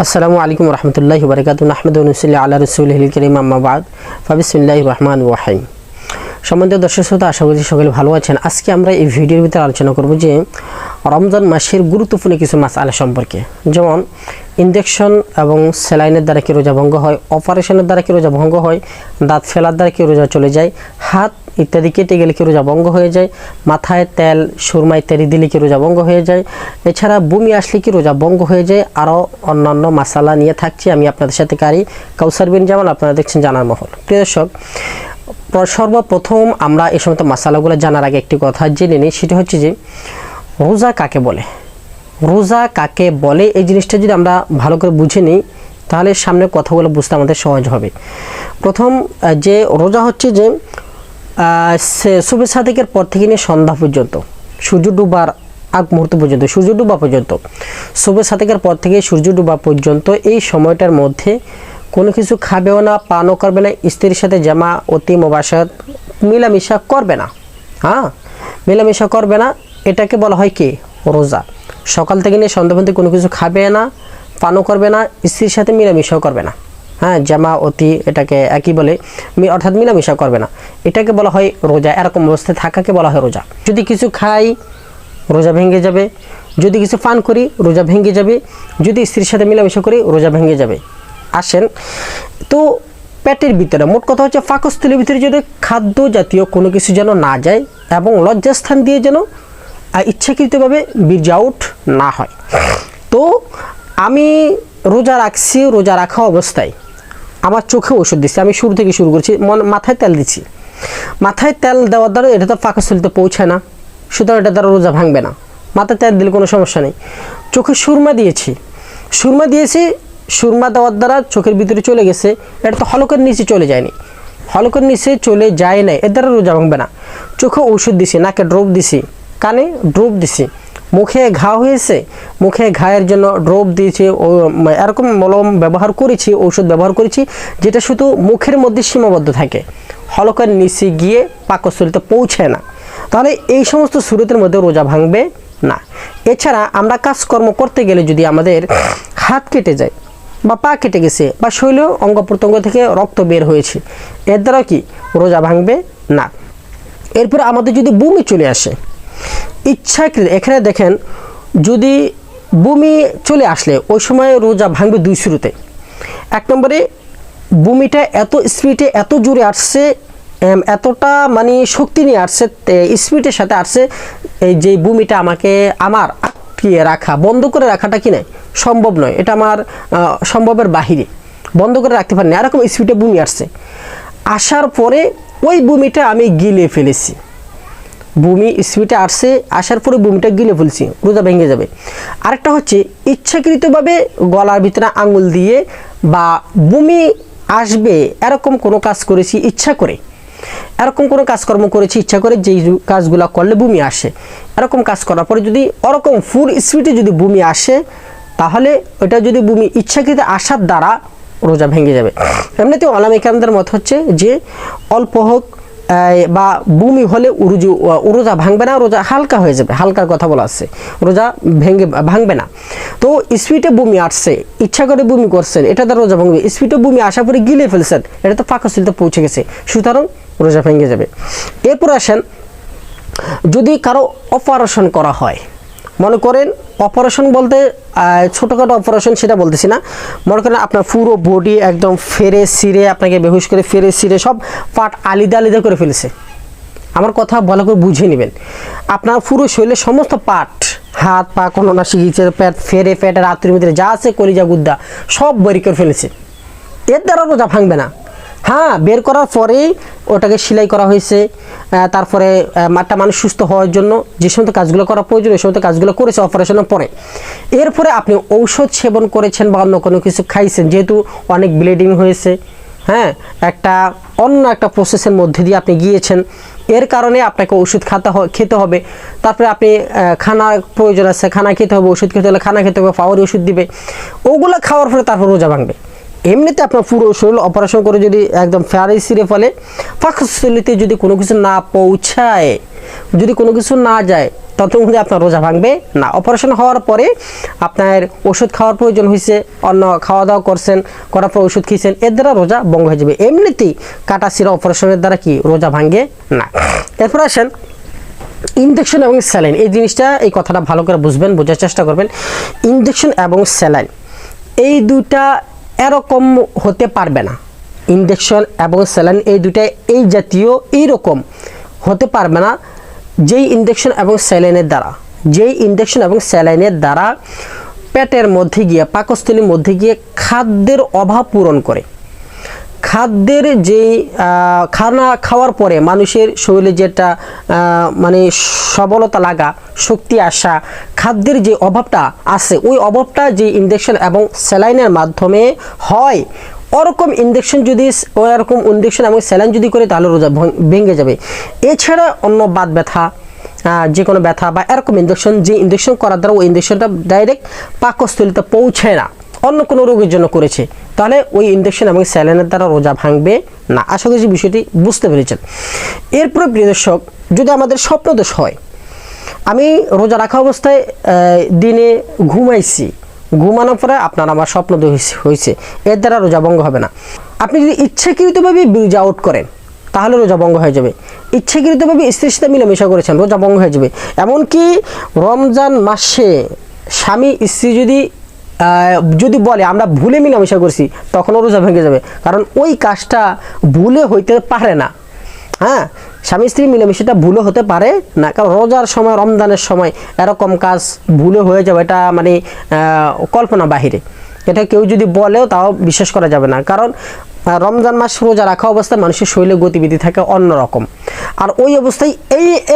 আসসালামু আলাইকুম রহমতুল্লাহি ওয়া বারাকাতুহু নাহমাদুহু ওয়া নুসাল্লি আলা রাসূলিহিল কারীম আম্মা বা'দ ফাবিসমিল্লাহির রহমানির রহিম। সম্মানিত দর্শক শ্রোতা, আশা করি সকলে ভালো আছেন। আজকে আমরা এই ভিডিওর ভিতরে আলোচনা করব যে রমজান মাসের গুরুত্বপূর্ণ কিছু মাসআলা সম্পর্কে, যেমন ইনজেকশন এবং স্যালাইনের দ্বারা কি রোজা ভঙ্গ হয়, অপারেশনের দ্বারা কি রোজা ভঙ্গ হয়, দাঁত ফেলার দ্বারা কি রোজা চলে যায়, হাত ইত্যাদি কেটে গেলে কি রোজা ভঙ্গ হয়ে যায়, মাথায় তেল সুরমা ইত্যাদি দিলে কি রোজা ভঙ্গ হয়ে যায়, এছাড়া বমি আসলে কি রোজা ভঙ্গ হয়ে যায়, আরও অন্যান্য মাসালা নিয়ে থাকছি আমি আপনাদের সাথে কারি কাউসার বিন জামান। আপনারা দেখছেন জানার মহল। প্রিয় দর্শক, সর্বপ্রথম আমরা এই সমস্ত মাসালাগুলো জানার আগে একটি কথা জেনে নিই, সেটা হচ্ছে যে রোজা কাকে বলে। রোজা কাকে বলে এই জিনিসটা যদি আমরা ভালো করে বুঝে নিই, তাহলে সামনে কথাগুলো বুঝতে আমাদের সহজ হবে। প্রথম যে রোজা হচ্ছে যে সুবহ সাদিকের পর থেকে নিয়ে সন্ধ্যা পর্যন্ত, সূর্য ডুবার আগ মুহূর্ত পর্যন্ত, সূর্য ডুবা পর্যন্ত, সুবহ সাদিকের পর থেকে সূর্য ডুবা পর্যন্ত এই সময়টার মধ্যে কোনো কিছু খাবেও না, পানও করবে না, স্ত্রীর সাথে জামা অতি মুবাশারাত মিলামিশা করবে না। মিলামিশা করবে না, এটাকে বলা হয় কি রোজা। সকাল থেকে নিয়ে সন্ধ্যা পর্যন্ত কোনো কিছু খাবে না, পানও করবে না, স্ত্রীর সাথে মিলামিশাও করবে না। জামা অতি এটাকে একই বলে, অর্থাৎ মিলামিশা করবে না, এটাকে বলা হয় রোজা। এরকম অবস্থায় থাকাকে বলা হয় রোজা। যদি কিছু খাই রোজা ভেঙে যাবে, যদি কিছু পান করি রোজা ভেঙে যাবে, যদি স্ত্রীর সাথে মিলামিশা করি রোজা ভেঙে যাবে। আসেন তো পেটের ভিতরে, মোট কথা হচ্ছে পাকস্থলীর ভিতরে যদি খাদ্য জাতীয় কোনো কিছু যেন না যায় এবং লজ্জাস্থান দিয়ে যেন ইচ্ছাকৃতভাবে বীর্য আউট না হয়। তো আমি রোজা রাখছি, রোজা রাখা অবস্থায় আমার চোখে ওষুধ দিচ্ছি, আমি শুরু থেকে শুরু করছি, মাথায় তেল দিচ্ছি। মাথায় তেল দেওয়ার দ্বারা এটা তো পাকস্থলীতে পৌঁছায় না, সুতরাং এটা দ্বারা রোজা ভাঙবে না। মাথায় তেল দিলে কোনো সমস্যা নেই। চোখে সুরমা দিয়েছি, সুরমা দেওয়ার দ্বারা চোখের ভিতরে চলে গেছে, এটা তো হলকের নিচে চলে যায়নি, হলকের নিচে চলে যায় না, এর দ্বারা রোজা ভাঙবে না। চোখে ওষুধ দিছি, নাকে ড্রপ দিছি, কানে ড্রপ দিছি, মুখে ঘা হয়েছে, মুখে ঘায়ের জন্য ড্রপ দিয়েছি, এরকম মলম ব্যবহার করেছি, ঔষধ ব্যবহার করেছি, যেটা শুধু মুখের মধ্যে সীমাবদ্ধ থাকে, হলকের নিচে গিয়ে পাকস্থলীতে পৌঁছায় না। তাহলে এই সমস্ত সুরতের মধ্যে রোজা ভাঙবে না। এছাড়া আমরা কাজকর্ম করতে গেলে যদি আমাদের হাত কেটে যায় বা পা কেটে গেছে বা শৈল অঙ্গ প্রত্যঙ্গ থেকে রক্ত বের হয়েছে, এর দ্বারা কি রোজা ভাঙবে না। এরপরে আমাদের যদি বমি চলে আসে ইচ্ছাকৃত, এখানে দেখেন যদি বমি চলে আসলে ওই সময় রোজা ভাঙবে দুই শুরুতে। এক নম্বরে বমিটা এত স্পিডে এত জোরে আসছে, এতটা মানে শক্তি নিয়ে আসছে, স্পিডের সাথে আসছে, এই যে বমিটা আমার আটকিয়ে রাখা, বন্ধ করে রাখাটা কি নয়, সম্ভব নয়, এটা আমার সম্ভবের বাহিরে, বন্ধ করে রাখতে পারিনি, এরকম স্পিডে বমি আসছে। আসার পরে ওই বমিটা আমি গিলে ফেলেছি, বমি স্পিডে আসছে, আসার পরে বমিটা গিলে ফেলছি, রোজা ভেঙে যাবে। আরেকটা হচ্ছে ইচ্ছাকৃতভাবে গলার ভিতরে আঙুল দিয়ে বা বমি আসবে এরকম কোনো কাজ করেছি ইচ্ছা করে, এরকম কোনো কাজকর্ম করেছি ইচ্ছা করে, যেই কাজগুলো করলে বমি আসে, এরকম কাজ করার পরে যদি ওরকম ফুল স্পিডে যদি বমি আসে, তাহলে ওটা যদি বমি ইচ্ছাকৃত আসার দ্বারা রোজা ভেঙে যাবে। এমনিতে ওলামা ইকরামদের মত হচ্ছে যে অল্প হোক বা বমি হলে রোজা ভাঙবে না, রোজা হালকা হয়ে যাবে, হালকার কথা বলা আছে, রোজা ভাঙবে না। তো স্পিডে বমি আসছে, ইচ্ছা করে বমি করছেন, এটা দ্বারা রোজা ভাঙবে। স্পিডে বমি আসার পরে গিলে ফেলছেন, এটা তো পাকস্থলীতে পৌঁছে গেছে, সুতরাং রোজা ভেঙে যাবে। এরপর আসেন, যদি কারো অপারেশন করা হয়, মনে করেন অপারেশন বলতে ছোটোখাটো অপারেশন সেটা বলতেছি না, মনে করেন আপনার পুরো বডি একদম ফেরে সিরে, আপনাকে বেহুশ করে ফেরে সিরে সব পার্ট আলাদা আলাদা করে ফেলেছে। আমার কথা ভালো করে বুঝে নেবেন, আপনার পুরো শরীরের সমস্ত পার্ট, হাত পা কননা শিখিয়েছে, পেট ফেরে, পেটের আত্মীয় ভিতরে যা আছে, কলিজা গুদ্দা সব বের করে ফেলেছে, এর দ্বারা রোজা ভাঙবে না। বের করার পরে ওটাকে সেলাই করা হয়েছে, তারপরে একটা মানুষ সুস্থ হওয়ার জন্য যে সমস্ত কাজগুলো করা প্রয়োজন ওই সমস্ত কাজগুলো করেছে অপারেশনের পরে। এরপরে আপনি ঔষধ সেবন করেছেন বা অন্য কোনো কিছু খাইছেন, যেহেতু অনেক ব্লিডিং হয়েছে, অন্য একটা প্রসেসের মধ্যে দিয়ে আপনি গিয়েছেন, এর কারণে আপনাকে ওষুধ খেতে হবে। তারপরে আপনি খানার প্রয়োজন আছে, খানা খেতে হবে, ওষুধ খেতে হলে খানা খেতে হবে, পাওয়ার ওষুধ দিবে, ওগুলো খাওয়ার পরে তারপর রোজা ভাঙবে। এমনিতে আপনার পুরো শরীর অপারেশন করে যদি একদম ফেয়ারে সিরে ফেলে, পাকস্থলীতে যদি কোনো কিছু না পৌঁছায়, যদি কোনো কিছু না যায়, ততক্ষণ মধ্যে আপনার রোজা ভাঙবে না। অপারেশন হওয়ার পরে আপনার ওষুধ খাওয়ার প্রয়োজন হয়েছে, অন্য খাওয়া দাওয়া করছেন, করার পর ওষুধ খেয়েছেন, এর দ্বারা রোজা ভঙ্গ হয়ে যাবে। এমনিতেই কাটা ছিঁড়া অপারেশনের দ্বারা কি রোজা ভাঙে না। এরপর আসেন ইনজেকশন এবং স্যালাইন। এই জিনিসটা, এই কথাটা ভালো করে বুঝবেন, বোঝার চেষ্টা করবেন। ইনজেকশন এবং স্যালাইন এই দুইটা এরকম হতে পারবে না। ইনজেকশন এবং স্যালাইন এই দুইটা এই জাতীয় এইরকম হতে পারবে না। যেই ইনজেকশন এবং স্যালাইনের দ্বারা পেটের মধ্যে গিয়ে, পাকস্থলীর মধ্যে গিয়ে খাদ্যের অভাব পূরণ করে। খাদ্যের যে খানা খাওয়ার পরে মানুষের শরীরে যেটা মানে সবলতা লাগা, শক্তি আসা, খাদ্যের যে অভাবটা আছে, ওই অভাবটা যে ইনজেকশন এবং স্যালাইনের মাধ্যমে হয়, ওরকম ইনজেকশন এবং স্যালাইন যদি করে তাহলে রোজা ভেঙে যাবে। এছাড়া অন্য বাত ব্যথা, যে কোনো ব্যথা বা এরকম ইনজেকশন করার দ্বারা ওই ইনজেকশনটা ডাইরেক্ট পাকস্থলীতে পৌঁছায় না, অন্য কোনো রোগের জন্য করেছে, তাহলে ওই ইনজেকশন এবং স্যালাইনের দ্বারা রোজা ভাঙবে না। আশা করছি বিষয়টি বুঝতে পেরেছেন। এরপরে প্রিয় দর্শক, যদি আমাদের স্বপ্নদোষ হয়, আমি রোজা রাখা অবস্থায় দিনে ঘুমাইছি, ঘুমানোর পরে আপনার আমার স্বপ্নদোষ হয়েছে, এর দ্বারা রোজা ভঙ্গ হবে না। আপনি যদি ইচ্ছাকৃতভাবে ব্রিজ আউট করেন তাহলে রোজা ভঙ্গ হয়ে যাবে। ইচ্ছাকৃতভাবে স্ত্রীর সাথে মিলেমিশা করেছেন, রোজা ভঙ্গ হয়ে যাবে। এমনকি রমজান মাসে স্বামী স্ত্রী যদি বলে আমরা ভুলে মিলামেশা করছি, তখনও রোজা ভেঙে যাবে, কারণ ওই কাজটা ভুলে হইতে পারে না। হ্যাঁ, স্বামী স্ত্রী মিলেমিশাটা ভুলে হতে পারে না, কারণ রোজার সময়, রমজানের সময় এরকম কাজ ভুলে হয়ে যাবে, এটা মানে কল্পনা বাহিরে। এটা কেউ যদি বলেও তাও বিশ্বাস করা যাবে না, কারণ রমজান মাস রোজা রাখা অবস্থায় মানুষের শরীরে গতিবিধি থাকে অন্যরকম। আর ওই অবস্থায়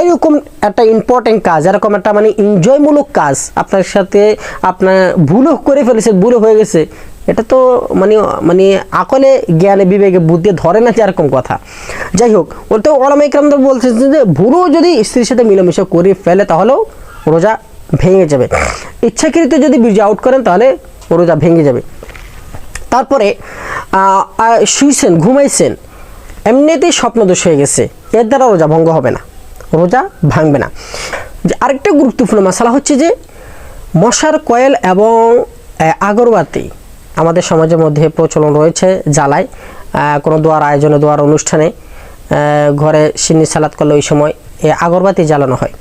এইরকম একটা ইম্পর্টেন্ট কাজ, এরকম একটা মানে এনজয়মূলক কাজ আপনার সাথে আপনার ভুলও করে ফেলেছে, ভুলও হয়ে গেছে, এটা তো মানে আকলে, জ্ঞানে, বিবেকে, বুদ্ধি ধরে না, এরকম কথা। যাই হোক, ওটা ওলামা ইকরামরা বলছেন যে ভুলও যদি স্ত্রীর সাথে মিলেমিশে করে ফেলে তাহলেও রোজা ভেঙে যাবে। ইচ্ছাকৃত যদি বীর্য আউট করেন তাহলে রোজা ভেঙে যাবে। তারপরে শুইছেন, ঘুমাইছেন, এমনিতেই স্বপ্নদোষ হয়ে গেছে, এর দ্বারা রোজা ভঙ্গ হবে না, রোজা ভাঙবে না। আরেকটা গুরুত্বপূর্ণ মশলা হচ্ছে যে মশার কয়েল এবং আগরবাতি আমাদের সমাজের মধ্যে প্রচলন রয়েছে, জ্বালায় কোনো দোয়ার আয়োজনে, দোয়ার অনুষ্ঠানে, ঘরে সিন্নি সালাত করলে ওই সময় আগরবাতি জ্বালানো হয়।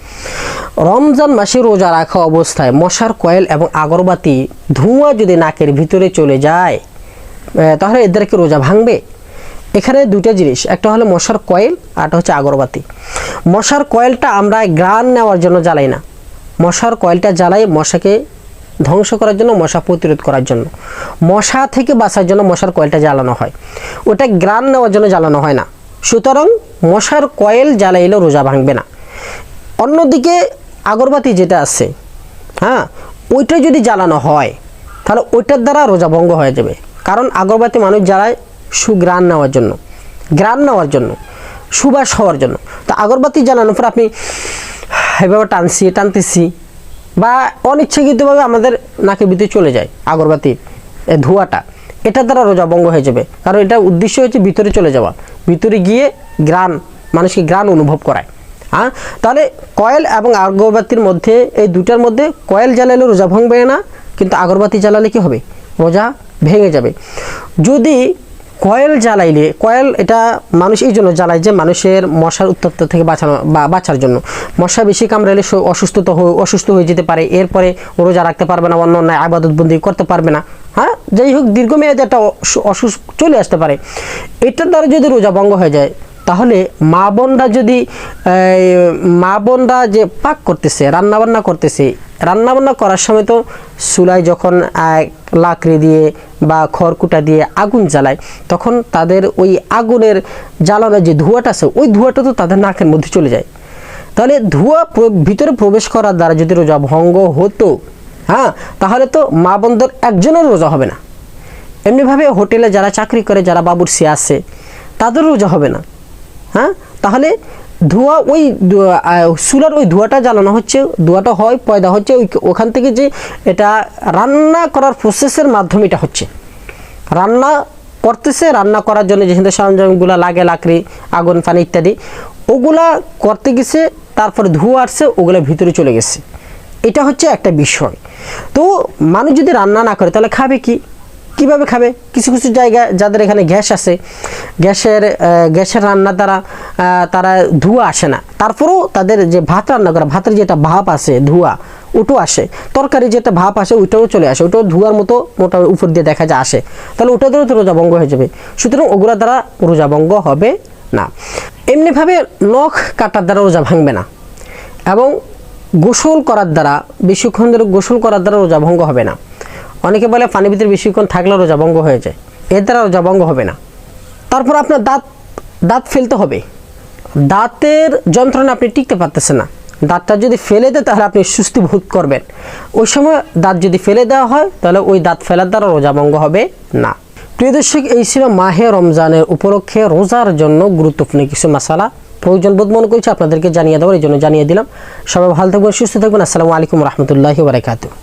রমজান মাসে রোজা রাখা অবস্থায় মশার কয়েল এবং আগরবাতি ধোঁয়া যদি নাকের ভিতরে চলে যায় তাহলে এদের কি রোজা ভাঙবে? এখানে দুটো জিনিস, একটা হলো মশার কয়েল, আরটা হচ্ছে আগরবাতি। মশার কয়েলটা আমরা ঘ্রাণ নেওয়ার জন্য জ্বালাই না, মশার কয়েলটা জ্বালাই মশাকে ধ্বংস করার জন্য, মশা প্রতিরোধ করার জন্য, মশা থেকে বাঁচার জন্য মশার কয়েলটা জ্বালানো হয়, ওটা ঘ্রাণ নেওয়ার জন্য জ্বালানো হয় না। সুতরাং মশার কয়েল জ্বালাইলেও রোজা ভাঙবে না। অন্যদিকে আগরবাতি যেটা আছে, হ্যাঁ, ওইটা যদি জ্বালানো হয় তাহলে ওইটার দ্বারা রোজা ভঙ্গ হয়ে যাবে, কারণ আগরবাতি মানুষ জ্বালায় সুঘ্রাণ নেওয়ার জন্য, সুবাস হওয়ার জন্য। তো আগরবাতি জ্বালানোর পর আপনি এভাবে টানতেছি বা অনিচ্ছাকৃতভাবে আমাদের নাকের ভিতরে চলে যায় আগরবাতির ধোঁয়াটা, এটার দ্বারা রোজা ভঙ্গ হয়ে যাবে, কারণ এটা উদ্দেশ্য হচ্ছে ভিতরে চলে যাওয়া, ভিতরে গিয়ে মানুষকে ঘ্রাণ অনুভব করায়। হ্যাঁ, তাহলে কয়েল এবং আগরবাতির মধ্যে, এই দুটার মধ্যে কয়েল জ্বালালে রোজা ভাঙবে না, কিন্তু আগরবাতি জ্বালালে কি হবে? রোজা ভেঙে যাবে। যদি কয়েল জ্বালাইলে, কয়েল এটা মানুষ এই জন্য জ্বালায় যে মানুষের মশার উত্তপ্ত থেকে বাঁচার জন্য। মশা বেশি কামড়ালে অসুস্থ হয়ে যেতে পারে, এরপরে রোজা রাখতে পারবে না, অন্য অন্য ইবাদত বন্দি করতে পারবে না। হ্যাঁ, যাই হোক, দীর্ঘমেয়াদে একটা অসুস্থ চলে আসতে পারে। এটার দ্বারা যদি রোজা ভঙ্গ হয়ে যায় তাহলে মা বোনরা যে পাক করতেছে, রান্নাবান্না করতেছে, রান্নাবান্না করার সময় তো চুলায় যখন লাকড়ি দিয়ে বা খড়কুটা দিয়ে আগুন জ্বালায়, তখন তাদের ওই আগুনের জ্বালানোর যে ধোঁয়াটা আছে, ওই ধোঁয়াটা তো তাদের নাকের মধ্যে চলে যায়। তাহলে ধোঁয়া ভিতরে প্রবেশ করার দ্বারা যদি রোজা ভঙ্গ হতো, হ্যাঁ, তাহলে তো মা বোনদের একজনের রোজা হবে না। এমনিভাবে হোটেলে যারা চাকরি করে, যারা বাবুর্চি আছে, তাদের রোজা হবে না। হ্যাঁ, তাহলে ধোঁয়া, ওই চুলার ওই ধোঁয়াটা জ্বালানো হচ্ছে, ধোঁয়াটা হয় পয়দা হচ্ছে ওখান থেকে, যে এটা রান্না করার প্রসেসের মাধ্যমে এটা হচ্ছে, রান্না করতেছে, রান্না করার জন্য যে সরঞ্জামগুলো লাগে, লাকড়ি, আগুন, পানি ইত্যাদি, ওগুলা করতে গেছে, তারপরে ধোঁয়া আসছে, ওগুলো ভিতরে চলে গেছে। এটা হচ্ছে একটা বিষয়। তো মানুষ যদি রান্না না করে তাহলে খাবে কি, কিভাবে খাবে? কিছু কিছু জায়গায় যাদের এখানে গ্যাস আছে, গ্যাসের রান্না দ্বারা তারা ধোঁয়া আসে না, তারপরেও তাদের যে ভাত রান্না করা, ভাতের যেটা ভাপ আছে ধোঁয়া ওটাও আসে, তরকারি যেটা ভাপ আসে ওইটাও চলে আসে, ওটাও ধোঁয়ার মতো মোটা উপর দিয়ে দেখা যায় আসে, তাহলে ওটা দ্বারা তো রোজা ভঙ্গ হয়ে যাবে। সুতরাং ওগুলা দ্বারা রোজা ভঙ্গ হবে না। এমনিভাবে নখ কাটার দ্বারা রোজা ভাঙবে না, এবং গোসল করার দ্বারা, বেশিক্ষণ ধরে গোসল করার দ্বারা রোজা ভঙ্গ হবে না। অনেকে বলে পানির ভিতরে বেশিক্ষণ থাকলে রোজা ভঙ্গ হয়ে যায়, এর দ্বারা রোজা ভঙ্গ হবে না। তারপর আপনার দাঁত ফেলতে হবে। দাঁতের যন্ত্রণা আপনি টিকতে পারতেছেন না, দাঁতটা যদি ফেলে দেয় তাহলে আপনি সুস্থি বোধ করবেন। ওই সময় দাঁত যদি ফেলে দেওয়া হয় তাহলে ওই দাঁত ফেলার দ্বারা রোজা ভঙ্গ হবে না। প্রিয় দর্শক, এই ছিল মাহে রমজানের উপলক্ষে রোজার জন্য গুরুত্বপূর্ণ কিছু মাসালা প্রয়োজন বোধ মনে করছি আপনাদেরকে জানিয়ে দেওয়ার, এই জন্য জানিয়ে দিলাম। সবাই ভালো থাকবেন, সুস্থ থাকবেন। আসসালামু আলাইকুম রহমতুল্লাহি ওয়া বারাকাতুহু।